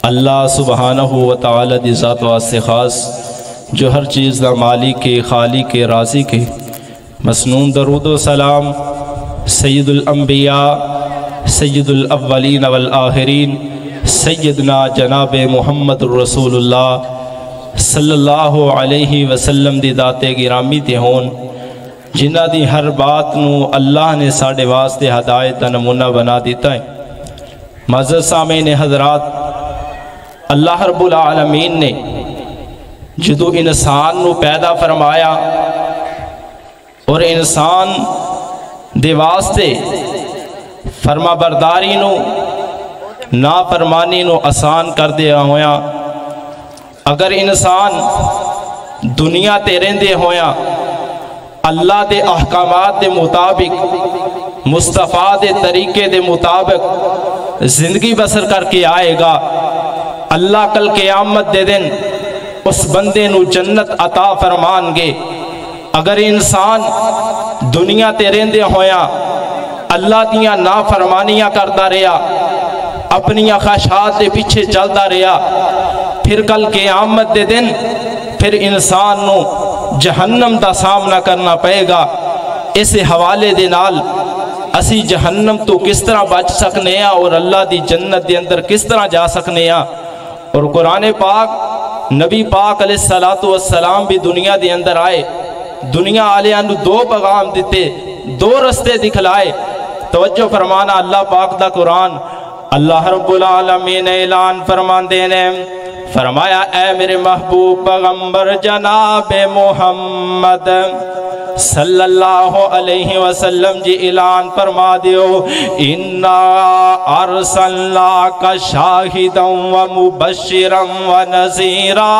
अल्लाह सुबहानहु व तआला दी ज़ात वास्ते ख़ास जो हर चीज़ दा मालिक के खालिक के राज़ी के मसनून दरूद व सलाम सय्यदुल अंबिया सय्यदुल अव्वलीन वल आखिरीन सय्यदना जनाब मुहम्मदुर रसूलुल्लाह सल्लल्लाहु अलैहि वसल्लम दी दाते गिरामी ते होन जिन्हां दी हर बात नू अल्लाह ने साढ़े वास्ते हदायत दा नमूना बना दिता है। मज़र सामीन हज़रात, अल्लाह रब्बुल आलमीन ने जदों इंसान नू पैदा फरमाया और इंसान दे वास्ते फरमाबरदारी नू नाफरमानी नू आसान कर दिया होया। अगर इंसान दुनिया ते रहिंदे होया अल्लाह दे अहकामात दे मुताबिक मुस्तफ़ा दे तरीके दे मुताबिक जिंदगी बसर करके आएगा, अल्लाह कल क़यामत दे दिन उस बंदे नू जन्नत अता फरमानगे। अगर इंसान दुनिया ते रहिंदे होया अल्लाह दियां नाफरमानियां करता रहा, अपनियां ख्वाहिशात के पीछे चलता रहा, फिर कल क़यामत दे दिन फिर इंसान नू जहन्नम का सामना करना पएगा। इस हवाले दे नाल असी जहन्नम तो किस तरह बच सकने हैं और अल्लाह दी जन्नत के अंदर किस तरह जा सकने हैं। और कुरान पाक नबी पाक अलैहिस्सलातु वस्सलाम भी दुनिया के अंदर आए, दुनिया आलियां नू दो पैगाम दिते, दो रस्ते दिखलाए। तवज्जो फरमाना अल्लाह पाक दा कुरान, अल्लाह रब्बुल आलमीन ऐलान फरमांदे ने, फरमाया ए मेरे महबूब पैगंबर जनाब मोहम्मद सल्लल्लाहु अलैहि वसल्लम जी ऐलान फरमा दियो, इन्ना अरसलनाका शाहिदन व मुबश्शिरन व नज़ीरा।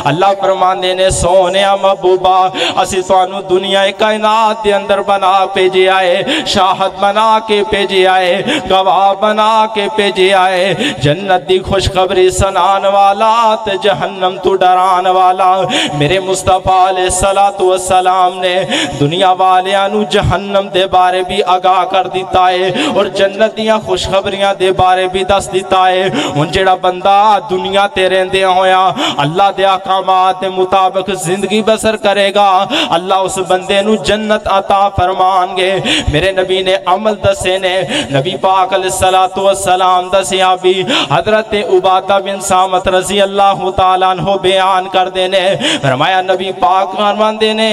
अल्लाह फरमांदे ने सोने महबूबा असी तुहानू दुनिया कायनात दे अंदर बना भेजे आए, शाहद बना के भेजे आए, गवाह बना के भेजे आए, जन्नत दी खुशखबरी सुनान वाला ते जहन्नम तो डरान वाला। मेरे मुस्तफा अलैहिस्सलातु वस्सलाम ने दुनिया वालियां नू जहन्नम दे बारे भी आगाह कर दिता है और जन्नत दियां खुशखबरियां दे बारे भी दस दिता है। हुण जेड़ा बंदा दुनिया ते रहिंदे होया अल्लाह दे अहकामात दे मुताबिक जिंदगी बसर करेगा, अल्लाह उस बंदे नू जन्नत अता फरमानगे। मेरे नबी ने अमल दसे ने, नबी पाक अलैहिस्सलातु वस्सलाम दा सहाबी हजरत उबादा बिन सामत रज़ी अल्लाह तआला अन्हु बयान कर देने, फरमाया नबी पाक फरमांदे ने,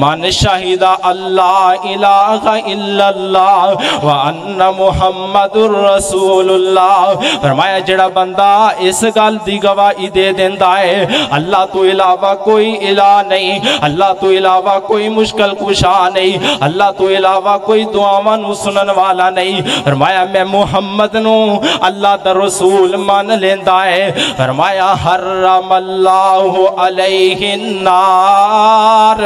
मन शाहिदा अल्लाह इलाहा इल्लल्लाह व अन्ना मुहम्मदुर रसूलुल्लाह। फरमाया जेड़ा बंदा इस गल दी गवाही दे देंदा है अल्लाह तो इलावा कोई इला नहीं, अल्लाह तो इलावा कोई मुश्किल कुशा नहीं, अल्लाह तो इलावा कोई दुआवां नू सुनन वाला नहीं। फरमाया मैं मुहम्मद नू अल्लाह दा रसूल मान लेंदा है। फरमाया हर्रमल्लाहु अलैहि नार,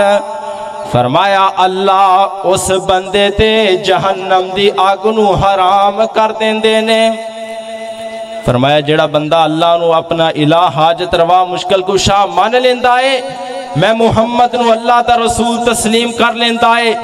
फरमाया अल्लाह उस बंदे ते जहन्नम दी आग नू हराम कर देंदे ने। फरमाया जेड़ा बंदा अल्लाह नू अपना इलाह हाजत रवा मुश्किल कुशा मान लेंदा है, मैं मुहम्मद नू अल्लाह दा रसूल तस्लीम कर लेंदा है,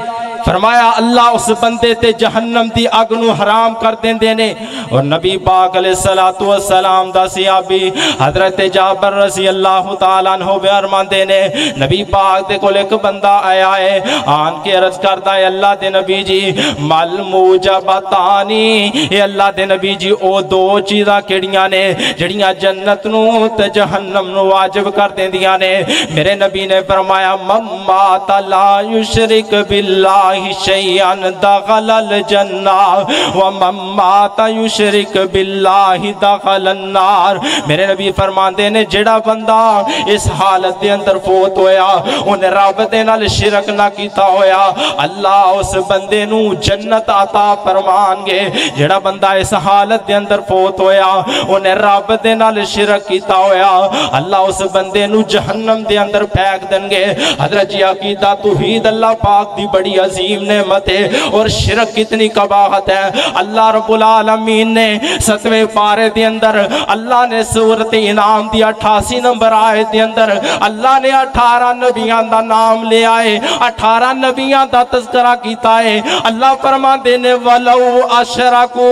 फरमाया अल्लाह उस बंदे ते जहन्नम दी अग नू हराम कर देंदे ने। और नबी पाक अलैहिस्सलातु वस्सलाम दा सहाबी हजरत जाबर रज़ी अल्लाह तआला अन्हु फरमांदे ने, नबी पाक दे कोल एक बंदा आया है, आन के अर्ज करदा है अल्लाह दे नबी जी मल मूजबतानी, ए अल्लाह दे नबी जी ओ दो चीज़ां केड़ियां ने जड़ियां जन्नत नू ते जहन्नम नू वाजिब कर देंदियां ने। मेरे नबी ने फरमाया मम्मा तला युशरिक बिल्लाह शैअन दखलल जन्नह व मम्मा युशरिक बिल्लाहि दखलन नार। मेरे नबी फरमांदे ने जेड़ा बंदा इस हालत दे अंदर फोत होया उन्हें रब दे नाल शिरक ना कीता होया अल्लाह उस बंदे नू जन्नत अता फरमानगे। जेड़ा बंदा इस हालत दे अंदर फोत होया उन्हें रब दे नाल शिरक कीता होया अल्लाह उस बंदे नू जहन्नम दे अंदर फेंक देंगे। हजरत जी अकीदा तौहीद अल्लाह पाक दी बड़ी अजीम नेमत है और शिरक कितनी कबाहत है। अल्लाह रब्बुल आलमीन ने 7वें पारे दे अंदर अल्लाह ने सूरत इनाम दी 88 नंबर आयत दे अंदर अल्लाह ने 18 नबियां दा नाम ले आए, 18 नबियां दा तज़किरा कीता है। अल्लाह फरमाते ने वलौ अशरकू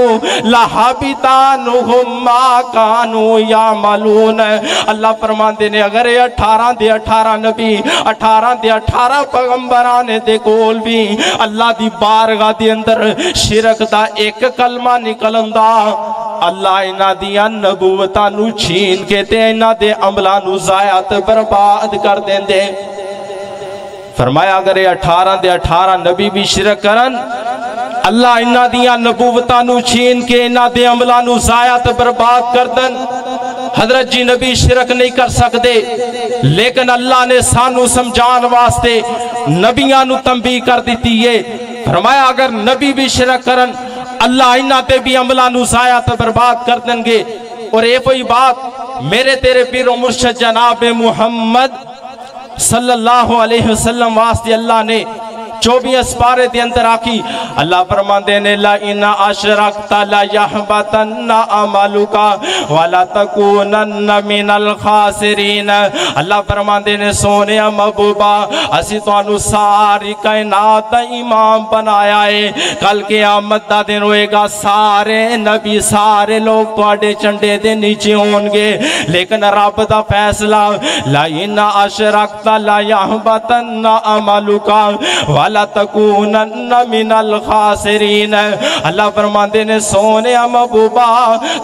लहबितानुहुम मा कानू यामलून। अल्लाह फरमाते ने अगर 18 दे 18 नबी 18 दे 18 पैगंबरां दे कोल भी अल्लाह दी बारगाह दे अंदर शिरक दा एक कलमा निकलंदा, अल्लाह इन्हां दियां नबूवतां नू छीन के ते इन्हां दे अमलां नू ज़ाया ते बर्बाद कर देंदे। फरमाया अगर 18 दे 18 नबी भी शिरक करन, अल्लाह इन्हां दियां नबूवतां नू छीन के इन्हां दे अमलां नू ज़ाया ते बर्बाद कर देन। हजरत जी नबी शिरक नहीं कर सकते, लेकिन अल्लाह ने सानू समझाने वास्ते नबियां नू तंबीह कर दी है। फरमाया अगर नबी भी शिरक करन, अल्लाह इन्हां ते भी अमलां नू ज़ाया ते बर्बाद कर देंगे। और ये कोई बात मेरे तेरे पीरो मुर्शद जनाब मुहम्मद सल्लल्लाहु अलैहि वसल्लम वास्ते अल्लाह ने 24 पारे दे अंदर आखी। अल्लाह फरमाते ने ला इन अशरकता ला यहबतन्ना अमलुका वला तकूनन्ना मिनल खासिरीन। अल्लाह फरमाते ने सोने महबूबा असी तुहानू सारी कायनात दा इमाम बनाया है, कल क़यामत दा दिन होएगा सारे नबी सारे लोग तुहाडे झंडे दे नीचे होंगे, लेकिन रब दा फैसला ला इन अशरकता ला यहबतन्ना अमलुका वला तकूनन्ना मिनल खासिरीन। अल्लाह फरमाते ने सोने महबूबा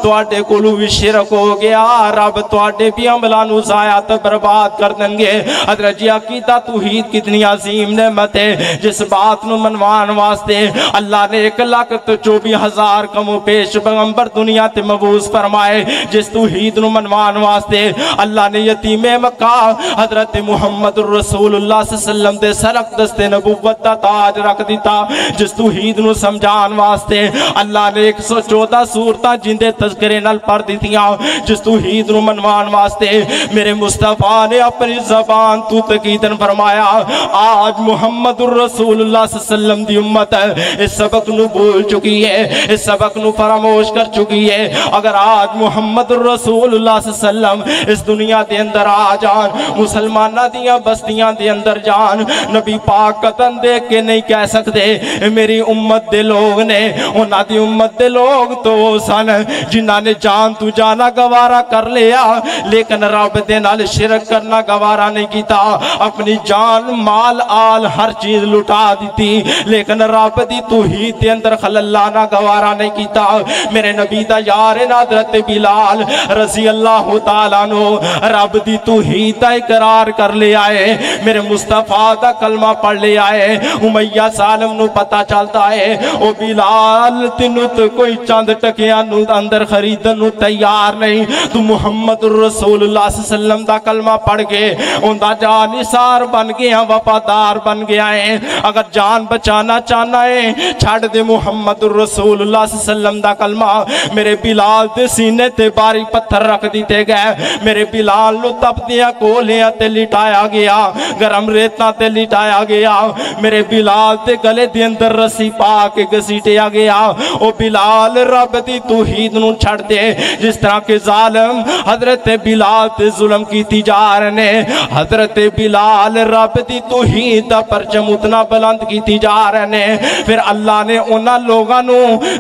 तुहाडे कोलों भी शिरक हो गया, रब तुहाडे भी अमलां नू ज़ाया ते बर्बाद कर देंगे। हज़रत जी अकीदा तौहीद कितनी अजीम नेमत है, जिस बात नू मनवान वास्ते अल्लाह ने 1,24,000 कमो पेश पैगंबर दुनिया ते मबूस फरमाए। जिस तौहीद नू मनवान वास्ते अल्लाह ने यतीमे मक्का हज़रत मुहम्मद रसूलुल्लाह सल्लल्लाहु अलैहि वसल्लम दे सरक दस्ते नबुव्वत दा ताज रख दिता। जिस तौहीद नू समझान वास्ते अल्लाह ने 114 सूरतां जिंदे तज़किरे नाल पढ़ दित्तियां। जिस तौहीद नू मनवान वास्ते मेरे मुस्तफा ने अपनी ज़बान तू तकीदन फरमाया आज मुहम्मदुर रसूलुल्लाह सल्लल्लाहु अलैहि वसल्लम दी उम्मत इस सबक नू भूल चुकी है, इस सबक नू फरामोश कर चुकी है। अगर आज मुहम्मदुर रसूलुल्लाह सल्लल्लाहु अलैहि वसल्लम इस दुनिया दे अंदर आ जान, मुसलमाना दियां बस्तियां दे अंदर जान, नबी पाक कतन देख के नहीं कह सकते मेरी उम्मत दे लोग ने। उन्हां दी उम्मत दे लोग तो सन जिन्हां ने जान तू जाना गवारा कर लिया, लेकिन रब दे नाल शिरक करना गवारा नहीं किया। अपनी जान माल आल हर चीज लुटा दी, लेकिन रब दी तौहीद दे अंदर खलल लाना गवारा नहीं किया। मेरे नबी दा यार हज़रत बिलाल रज़ी अल्लाह तआला नो रब दी तौहीद दा इकरार कर लिया है, मेरे मुस्तफा दा कलमा पढ़ लिया है। उमैया सालम नू पता चलता है ओ बिलाल तेनू तो कोई चंद टकिया नू अंदर खरीदन नू तैयार नहीं, तू मुहम्मद रसूलुल्लाह सल्लल्लाहु अलैहि वसल्लम दा कलमा पढ़ के उनका जानिसार बन गया, वफादार बन गया है। अगर जान बचाना चाहना है छड़ दे मुहम्मद रसूलुल्लाह सल्लल्लाहु अलैहि वसल्लम दा कलमा। मेरे बिलाल दे सीने ते बारी पत्थर रख दिते गए, मेरे बिलाल नू तपदियां कोलियां ते लिटाया गया, गरम रेतां ते लिटाया गया, मेरे बिलाल ते गले दे अंदर रस्सी पा के घसीटिया गया। ओ बिलाल रब दी तौहीद नू छड़ दे, जिस तरह के जालिम हजरत बिलाल ते जुल्म कीती जा रहे ने, हजरत बिलाल रब दी तौहीद दा परचम उतना बुलंद कीती जा रहे ने। फिर अल्लाह ने उन्हां लोगां नू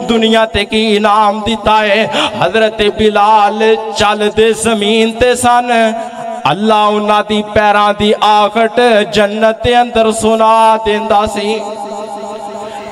दुनिया ते की इनाम दिता है। हजरत बिलाल चल दे जमीन ते सन, अल्लाह उन्हां दी पैरां दी आहट जन्नत दे अंदर सुना देंदा सी।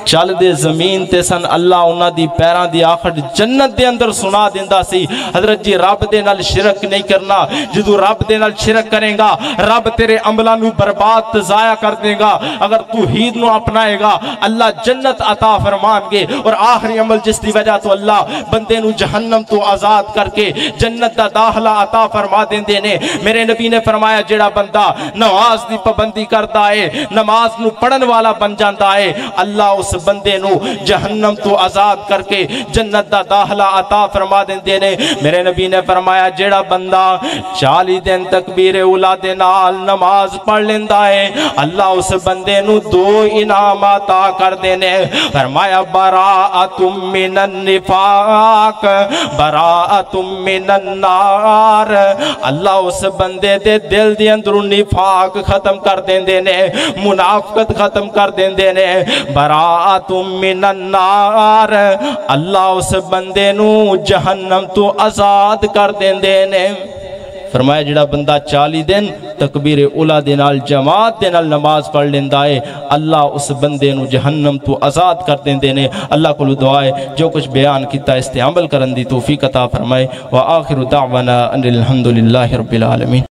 चल दे जमीन ते सन, अल्लाह उन्हां दी पैरां दी आहट जन्नत दे अंदर सुना देंदा सी। हजरत जी रब दे नाल शिरक नहीं करना, जदों रब दे नाल शिरक करेगा रब तेरे अमलां नू बर्बाद ते ज़ाया कर देगा। अगर तौहीद नू अपनाएगा अल्लाह जन्नत अता फरमाएंगे, और आखिरी अमल जिसकी वजह तो अल्लाह बंदे नू जहन्नम तो आज़ाद करके जन्नत दा दाखला अता फरमा देंदे ने। मेरे नबी ने फरमाया जेड़ा बंदा नमाज दी पाबंदी करता है, नमाज नू पढ़न वाला बन जाता है, अल्लाह उस उस बंदे नू जहन्नम तो आज़ाद करके जन्नत दा दाखला अता फरमा देंदे ने। मेरे नबी ने फरमाया जेड़ा बंदा 40 दिन तकबीर उला दे नाल नमाज पढ़ लेंदा है अल्लाह उस बंदे नू 2 इनाम अता कर देने। फरमाया बराअतुम मिनन निफाक बराअतुम मिनन नार, अल्लाह उस बंदे दे दिल दे अंदरों निफाक खत्म कर देंदे ने, मुनाफकत खत्म कर देंदे ने। बराअतुम मिनन नार, अल्लाह उस बंदे नू जहन्नम तो आज़ाद कर देंदे ने। फरमाया जिहड़ा बंदा 40 दिन तकबीर उला दे नाल जमात दे नाल नमाज पढ़ लेंदा है अल्लाह उस बंदे नू जहन्नम तो आज़ाद कर देंदे ने। अल्लाह कोल दुआ है जो कुछ बयान किया इस ते अमल करन दी तौफीक अता फरमाए। व आखिरु दावाना अनिल हम्दुलिल्लाहि रब्बिल आलमीन।